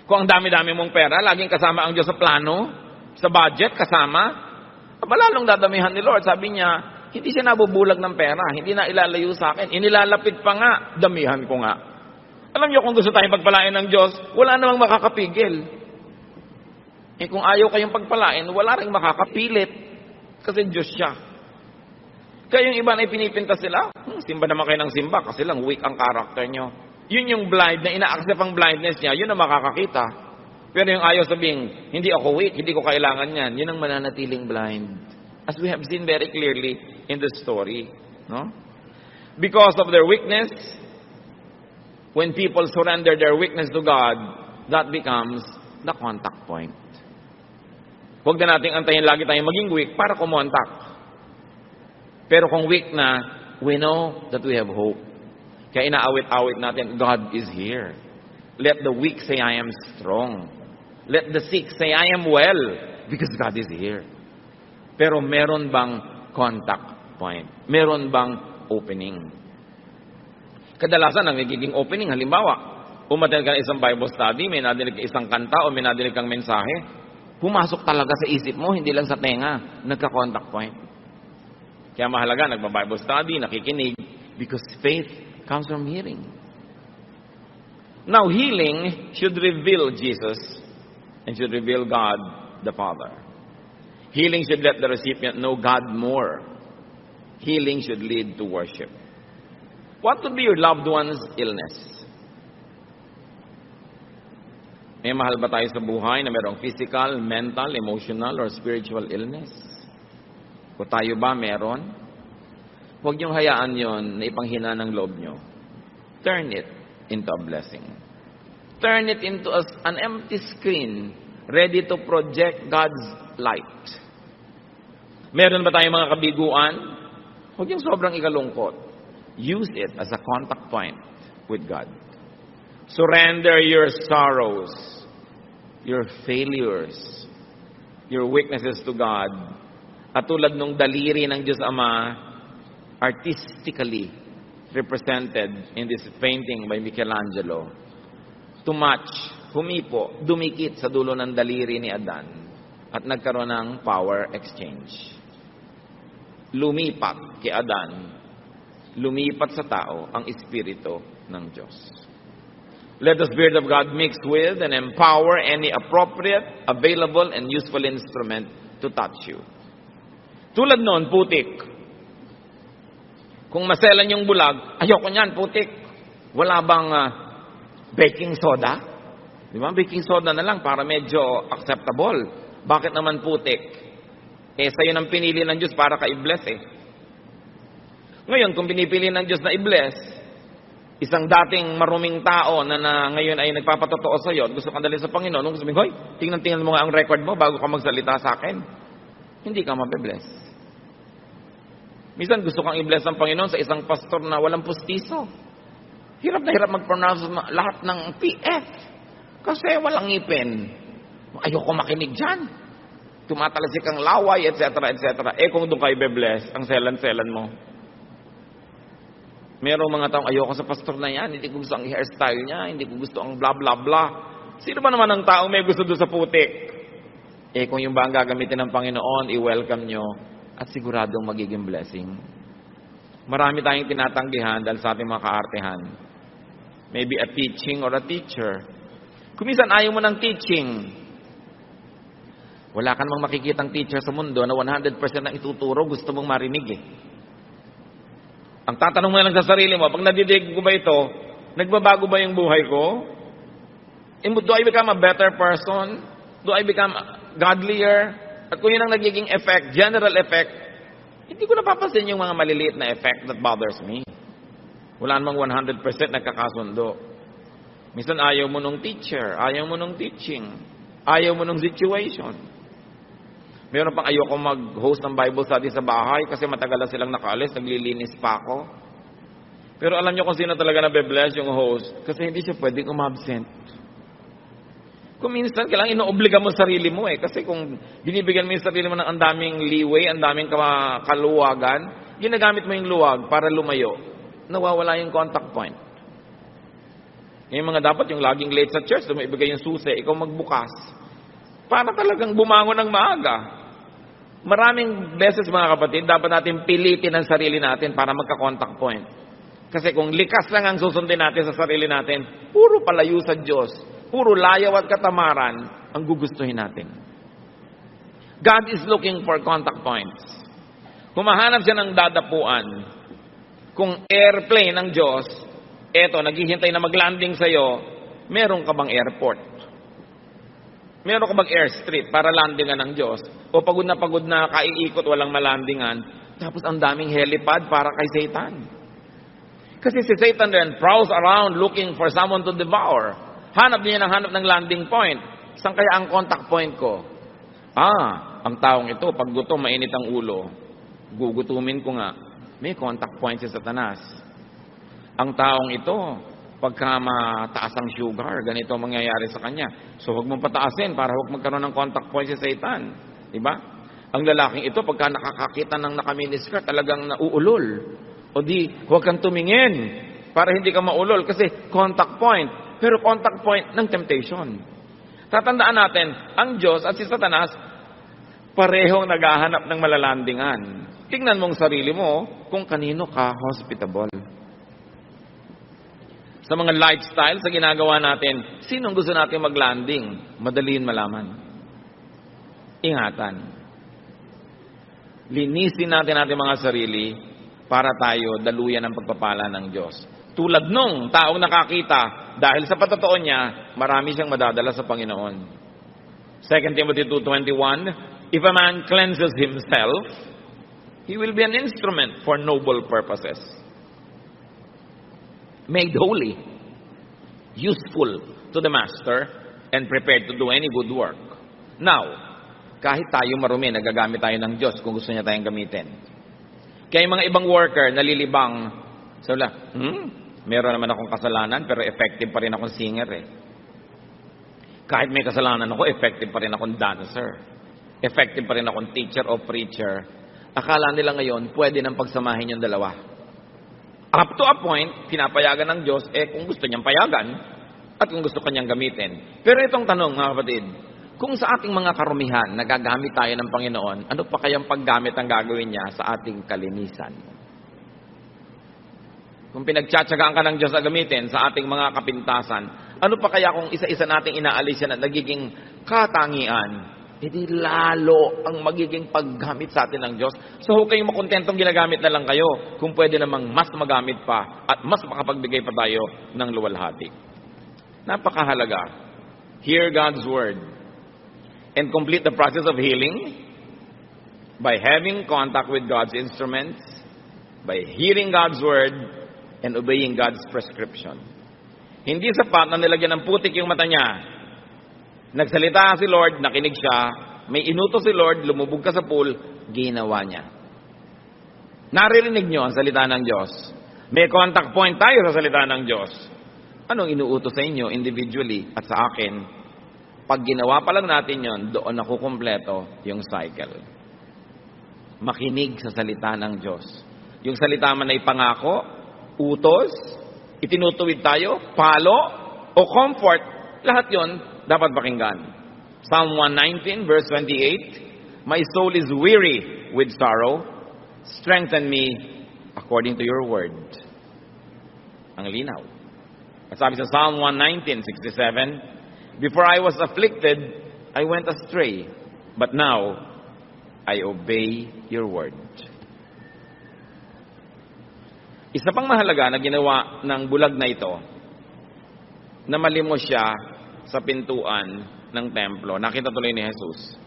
Kung ang dami-dami mong pera, laging kasama ang Diyos sa plano, sa budget, kasama, malalong dadamihan ni Lord. Sabi niya, hindi siya nabubulag ng pera, hindi na ilalayo sa akin, inilalapit pa nga, damihan ko nga. Alam niyo, kung gusto tayong pagpalain ng Diyos, wala namang makakapigil. Kung ayaw kayong pagpalain, wala ring makakapilit. Kasi Diyos siya. Kaya yung iba na ipinipinta sila, simba naman kayo ng simba kasi lang weak ang karakter nyo. Yun yung blind, na ina-accept ang blindness niya, yun ang makakakita. Pero yung ayaw sabihin, hindi ako weak, hindi ko kailangan yan, yun ang mananatiling blind. As we have seen very clearly in the story. No? Because of their weakness, when people surrender their weakness to God, that becomes the contact point. Huwag na nating antayin lagi tayong maging weak para kumontak. Pero kung weak na, we know that we have hope. Kaya inaawit-awit natin, God is here. Let the weak say, I am strong. Let the sick say, I am well. Because God is here. Pero meron bang contact point? Meron bang opening? Kadalasan, ang nagiging opening, halimbawa, umattend ka na isang Bible study, may nadinig ka isang kanta o may nadinig kang mensahe, pumasok talaga sa isip mo, hindi lang sa tenga, nagka-contact point. Kaya mahalaga, nagba-Bible study, nakikinig, because faith comes from hearing. Now, healing should reveal Jesus and should reveal God the Father. Healing should let the recipient know God more. Healing should lead to worship. What would be your loved one's illness? May mahal ba tayo sa buhay na mayroong physical, mental, emotional, or spiritual illness? Kung tayo ba meron? Huwag niyong hayaan yon na ipanghina ng loob niyo. Turn it into a blessing. Turn it into an empty screen ready to project God's light. Meron ba tayong mga kabiguan? Huwag niyong sobrang ikalungkot. Use it as a contact point with God. Surrender your sorrows, your failures, your weaknesses to God. At tulad nung daliri ng Diyos Ama, artistically represented in this painting by Michelangelo, to match, humipo, dumikit sa dulo ng daliri ni Adan at nagkaroon ng power exchange. Lumipat kay Adan, lumipat sa tao ang Espiritu ng Diyos. Let the Spirit of God mix with and empower any appropriate, available, and useful instrument to touch you. Tulad noon, putik. Kung maselan yung bulag, ayoko niyan, putik. Wala bang baking soda? Di ba? Baking soda na lang para medyo acceptable. Bakit naman putik? Sa'yo nang pinili ng Diyos para ka i-bless eh. Ngayon, kung pinipili ng Diyos na i-bless, isang dating maruming tao na ngayon ay nagpapatotoo sa iyo at gusto kang dalhin sa Panginoon, nung sabihin, hoy, tingnan mo nga ang record mo bago ka magsalita sa akin. Hindi ka mabe-bless. Minsan gusto kang i-bless ng Panginoon sa isang pastor na walang pustiso. Hirap na hirap mag-pronounce lahat ng PF. Kasi walang ngipin. Ayoko makinig dyan. Tumatalsik ang laway, etc., etc. Kung doon kayo be-bless, ang selan-selan mo. Merong mga taong ayoko sa pastor na yan, hindi ko gusto ang hairstyle niya, hindi ko gusto ang blah blah blah. Sino ba naman ang taong may gusto doon sa putik? Kung yung ba ang gagamitin ng Panginoon, i-welcome nyo at siguradong magiging blessing. Marami tayong tinatanggihan dahil sa ating mga kaartehan. Maybe a teaching or a teacher. Kung minsan ayaw mo ng teaching, wala ka namang makikitang teacher sa mundo na 100% na ituturo, gusto mong marinig eh. Ang tatanong mo lang sa sarili mo, pag nadidig ko ba ito, nagbabago ba yung buhay ko? Do I become a better person? Do I become godlier? At kung yun ang nagiging effect, general effect, hindi ko napapansin yung mga maliliit na effect that bothers me. Wala namang 100% nagkakasundo. Minsan ayaw mo nung teacher, ayaw mo nung teaching, ayaw mo nung situation. Meron pang ayoko mag-host ng Bible study sa bahay kasi matagal na silang nakaalis, naglilinis pa ako. Pero alam niyo kung sino talaga nabe-bless yung host kasi hindi siya pwedeng umabsent. Kung minsan kailangan inoobliga mo sarili mo kasi kung binibigyan mo yung sarili mo ng ang daming leeway, ang daming kaluwagan, ginagamit mo yung luwag para lumayo, nawawala yung contact point. Yung mga dapat yung laging late sa church, ibigay yung susi, ikaw magbukas. Para talagang bumangon ng maaga. Maraming beses mga kapatid, dapat natin pilitin ang sarili natin para magka-contact point. Kasi kung likas lang ang susundin natin sa sarili natin, puro palayo sa Diyos, puro layaw at katamaran ang gugustuhin natin. God is looking for contact points. Humahanap siya ng dadapuan. Kung airplane ng Diyos, eto, naghihintay na mag-landing sa'yo, meron ka bang airport? Meron ka bang airstrip para landingan ng Diyos? O pagod na kaiikot, walang malandingan, tapos ang daming helipad para kay Satan. Kasi si Satan then prowls around looking for someone to devour. Hanap niya ng landing point. Saan kaya ang contact point ko? Ang taong ito, pag gutom, mainit ang ulo. Gugutumin ko nga. May contact point si Satanas. Ang taong ito, pagka mataas ang sugar, ganito ang mangyayari sa kanya. So, huwag mong pataasin para huwag magkaroon ng contact point si Satan. Diba? Ang lalaking ito, pagka nakakakita ng nakaminiscar, talagang nauulol. O di, huwag kang tumingin para hindi ka maulol kasi contact point. Pero contact point ng temptation. Tatandaan natin, ang Diyos at si Satanas, parehong naghahanap ng malalandingan. Tingnan mong sarili mo kung kanino ka hospitable. Sa mga lifestyle, sa ginagawa natin, sinong gusto natin maglanding? Madaliin malaman. Ingatan. Linisin natin mga sarili para tayo daluyan ng pagpapala ng Diyos. Tulad nung taong nakakita, dahil sa patotoo niya, marami siyang madadala sa Panginoon. 2 Timothy 2:21, if a man cleanses himself, he will be an instrument for noble purposes. Made holy, useful to the master, and prepared to do any good work. Now, kahit tayo marumi, nagagamit tayo ng Diyos kung gusto niya tayong gamitin. Kaya mga ibang worker, nalilibang, sabi meron naman akong kasalanan, pero effective pa rin akong singer eh. Kahit may kasalanan ako, effective pa rin akong dancer. Effective pa rin akong teacher o preacher. Akala nila ngayon, pwede nang pagsamahin yung dalawa. Up to a point, pinapayagan ng Diyos, kung gusto niyang payagan, at kung gusto kanyang gamitin. Pero itong tanong, mga kapatid, kung sa ating mga karumihan, nagagamit tayo ng Panginoon, ano pa kayang paggamit ang gagawin niya sa ating kalinisan? Kung pinagtsatsagaan ka ng Diyos na gamitin sa ating mga kapintasan, ano pa kaya kung isa-isa nating inaalis yan at nagiging katangian, hindi lalo ang magiging paggamit sa atin ng Diyos. So huwag kayong makontentong ginagamit na lang kayo kung pwede namang mas magamit pa at mas makapagbigay pa tayo ng luwalhati. Napakahalaga. Hear God's Word and complete the process of healing by having contact with God's instruments, by hearing God's Word, and obeying God's prescription. Hindi sapat na nilagyan ng putik yung mata niya. Nagsalita si Lord, nakinig siya, may inutos si Lord, lumubog ka sa pool, ginawa niya. Naririnig niyo ang salita ng Diyos. May contact point tayo sa salita ng Diyos. Anong inuutos sa inyo individually at sa akin? Pag ginawa pa lang natin yon, doon nakukumpleto yung cycle. Makinig sa salita ng Diyos. Yung salita man ay pangako, utos, itinutuwid tayo, palo, o comfort, lahat yon dapat pakinggan. Psalm 119 verse 28, my soul is weary with sorrow, strengthen me according to your word. Ang linaw. At sabi sa Psalm 119:67, before I was afflicted, I went astray, but now I obey your word. Isa pang mahalaga na ginawa ng bulag na ito, na malimos siya sa pintuan ng templo. Nakita tuloy ni Jesus.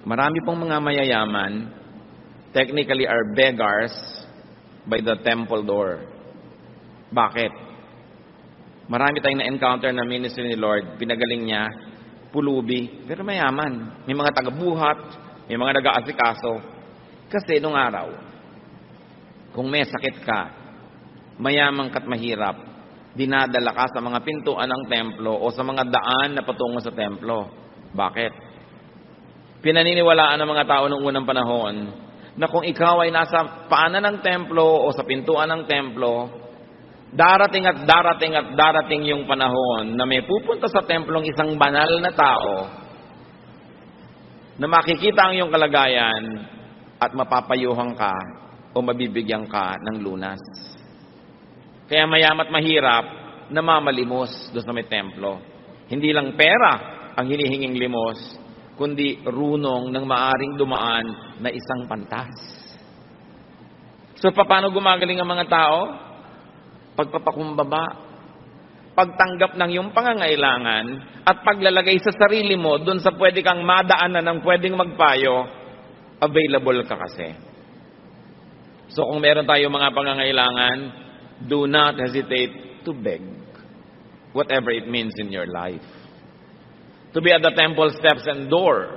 Marami pong mga mayayaman, technically are beggars by the temple door. Bakit? Marami tayong na-encounter na ministry ni Lord, pinagaling niya, pulubi, pero mayaman. May mga tagabuhat, may mga nag-aasikaso. Kasi nung araw, kung may sakit ka, mayamang ka't mahirap, dinadala ka sa mga pintuan ng templo o sa mga daan na patungo sa templo. Bakit? Pinaniniwalaan ng mga tao noong unang panahon na kung ikaw ay nasa paanan ng templo o sa pintuan ng templo, darating at darating at darating yung panahon na may pupunta sa templong isang banal na tao na makikita ang iyong kalagayan at mapapayuhan ka o mabibigyan ka ng lunas. Kaya mayamat mahirap, namamalimos doon sa may templo. Hindi lang pera ang hinihinging limos, kundi runong ng maaring dumaan na isang pantas. So, paano gumagaling ang mga tao? Pagpapakumbaba, pagtanggap ng iyong pangangailangan, at paglalagay sa sarili mo doon sa pwede kang madaanan ng pwedeng magpayo, available ka kasi. So, kung meron tayo mga pangangailangan, do not hesitate to beg, whatever it means in your life. To be at the temple steps and door,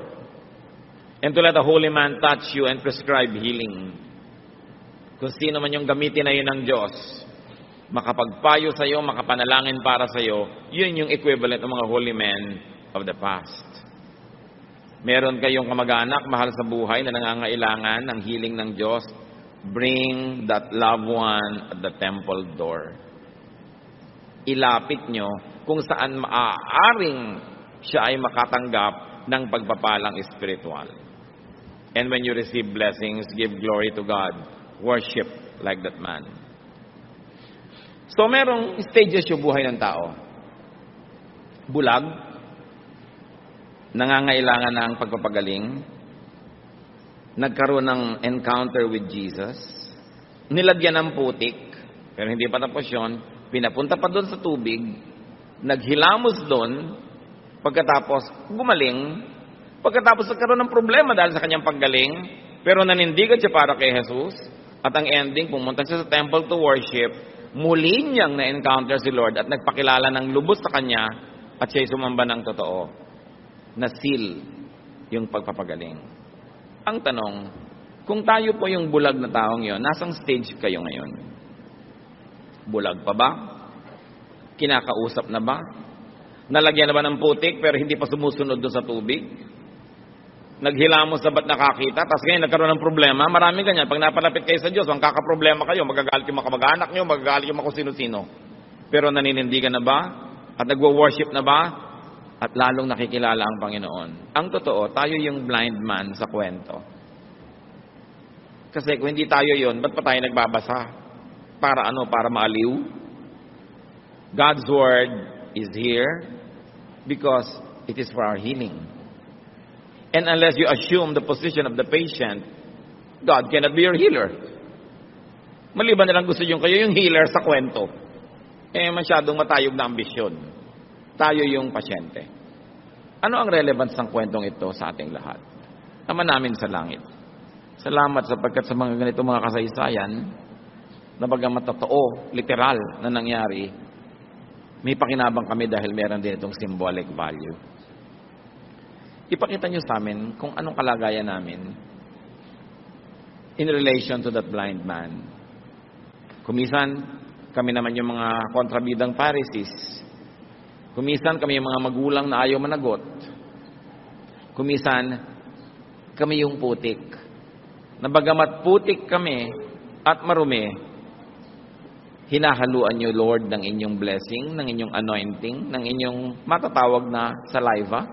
and to let the holy man touch you and prescribe healing. Kung sino man yung gamitin na yun ng Diyos, makapagpayo sa iyo, makapanalangin para sa iyo, yun yung equivalent ng mga holy men of the past. Meron kayong kamag-anak, mahal sa buhay, na nangangailangan ng healing ng Diyos, bring that loved one at the temple door. Ilapit nyo kung saan maaaring siya ay makatanggap ng pagpapalang espiritual. And when you receive blessings, give glory to God. Worship like that man. So, merong stages yung buhay ng tao. Bulag, nangangailangan ng pagpapagaling, nagkaroon ng encounter with Jesus, nilagyan ng putik, pero hindi pa tapos yun, pinapunta pa doon sa tubig, naghilamos doon, pagkatapos gumaling, pagkatapos nagkaroon ng problema dahil sa kanyang paggaling, pero nanindigan siya para kay Jesus, at ang ending, pumunta siya sa temple to worship, muli niyang na-encounter si Lord at nagpakilala ng lubos sa kanya at siya'y sumamba ng totoo. Na-seal yung pagpapagaling. Ang tanong, kung tayo po yung bulag na taong yon, nasang stage kayo ngayon? Bulag pa ba? Kinakausap na ba? Nalagyan na ba ng putik pero hindi pa sumusunod doon sa tubig? Naghilamos na ba't nakakita? Tapos ngayon nagkaroon ng problema. Marami ganyan. Pag napalapit kayo sa Diyos, ang kakaproblema kayo. Magagalit yung mga kamag-anak nyo, magagalit yung mga kung sino-sino. Pero naninindigan na ba? At nagwo-worship na ba? At lalong nakikilala ang Panginoon. Ang totoo, tayo yung blind man sa kwento. Kasi kung hindi tayo yon, ba't pa tayo nagbabasa? Para ano? Para maaliw? God's Word is here because it is for our healing. And unless you assume the position of the patient, God cannot be your healer. Maliban na lang gusto yung kayo yung healer sa kwento. Masyadong matayog na ambisyon. Tayo yung pasyente. Ano ang relevance ng kwentong ito sa ating lahat? Ama namin sa langit. Salamat sapagkat sa mga ganito mga kasaysayan, na bagamat totoo, literal na nangyari, may pakinabang kami dahil meron din itong symbolic value. Ipakita nyo sa amin kung anong kalagayan namin in relation to that blind man. Kumisan, kami naman yung mga kontrabidang Pharisees. Kumisan, kami yung mga magulang na ayaw managot. Kumisan, kami yung putik. Na bagamat putik kami at marumi, hinahaluan nyo, Lord, ng inyong blessing, ng inyong anointing, ng inyong matatawag na saliva,